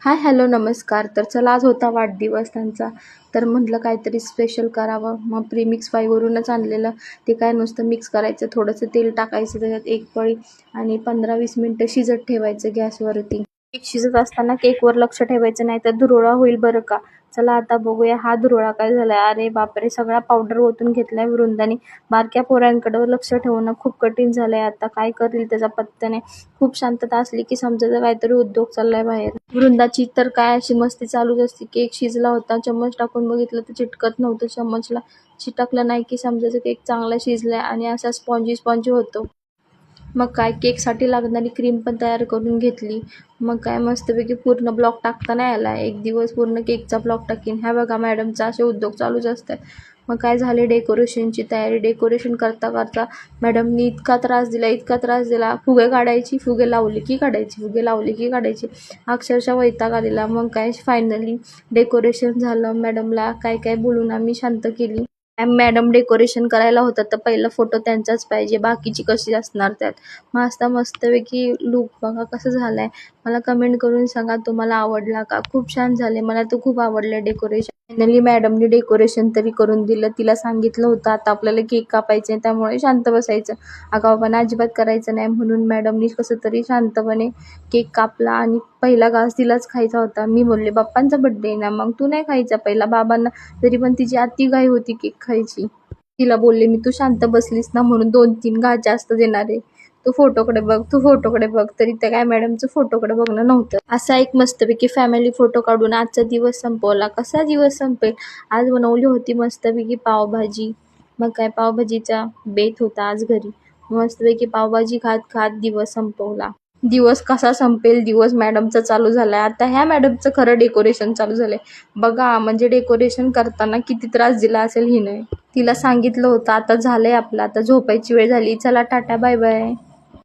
हाय, hello, नमस्कार. तर चला आज होता वाढदिवस त्यांचा. तर म्हटलं काहीतरी स्पेशल करावं. मग प्रीमिक्स 5वरूनच आणलेलं. ते काय नुसतं मिक्स करायचं, थोडंसं तेल टाकायचं त्याच्यात एक पळी आणि 15-20 मिनटं शिजत ठेवायचं गॅसवरती. केक शिजत असताना केकवर लक्ष ठेवायचं, नाही तर धुरोळा होईल बरं का. चला आता बघूया हा धुरोळा काय झालाय. अरे बापरे, सगळा पावडर ओतून घेतलाय वृंदाने. बारक्या पोरांकडे लक्ष ठेवणं खूप कठीण झालंय. आता काय करेल त्याचा पत्ता नाही. खूप शांतता असली की समजायचं काहीतरी उद्योग चाललाय बाहेर. वृंदाची तर काय अशी मस्ती चालूच असते. केक शिजला होता, चम्मच टाकून बघितलं तर चिटकत नव्हतं. चम्मचला चिटकलं नाही की समजायचं केक चांगला शिजलाय आणि असा स्पॉन्जी स्पॉन्जी होतो. मग काय केकसाठी लागणारी क्रीम पण तयार करून घेतली. मग काय मस्तपैकी पूर्ण ब्लॉक टाकता नाही आला. एक दिवस पूर्ण केकचा ब्लॉक टाकीन. ह्या बघा मॅडमचा असे उद्योग चालूच असतात. मग काय झाले डेकोरेशनची तयारी. डेकोरेशन करता करता मॅडमनी इतका त्रास दिला. फुगे काढायची, फुगे लावले की काढायची, फुगे लावले की काढायची. अक्षरशः वैताग आलेला. मग काय फायनली डेकोरेशन झालं. मॅडमला काय काय बोलून आम्ही शांत केली. मॅडम डेकोरेशन करायला होतं तर पहिला फोटो त्यांचाच पाहिजे, बाकीची कशी असणार त्यात. मस्तपैकी लुक बघा कसं झालाय. मला कमेंट करून सांगा तुम्हाला आवडला का. खूप छान झाले, मला तर खूप आवडले डेकोरेशन. फायनली मॅडमनी डेकोरेशन तरी करून दिलं. तिला सांगितलं होतं आता आपल्याला केक कापायचे, त्यामुळे शांत बसायचं, आगाऊपणा अजिबात करायचं नाही. म्हणून मॅडमनी कसं तरी शांतपणे केक कापला आणि पहिला घास तिलाच खायचा होता. मी बोलले बाप्पांचा बर्थडे ना, मग तू नाही खायचा पहिला बाबांना. तरी पण तिची अति घाई होती केक खायची. तिला बोलले मी, तू शांत बसलीस ना म्हणून 2-3 घास जास्त देणार आहे. तू फोटोकडे बघ. तरी त्या काय मॅडमचं फोटोकडे बघणं नव्हतं. असा एक मस्तपैकी फॅमिली फोटो काढून आजचा दिवस संपवला. कसा दिवस संपेल. आज बनवली होती मस्तपैकी पावभाजी. मग काय पावभाजीचा बेत होता आज घरी. मस्तपैकी पावभाजी खात खात दिवस संपवला. दिवस कसा संपेल, दिवस मॅडमचा चालू झालाय. आता ह्या मॅडमचं खरं डेकोरेशन चालू झालंय बघा. म्हणजे डेकोरेशन करताना किती त्रास दिला असेल हिने. तिला सांगितलं होतं आता झालंय आपलं, आता झोपायची वेळ झाली, चला टाटा बाय बाय.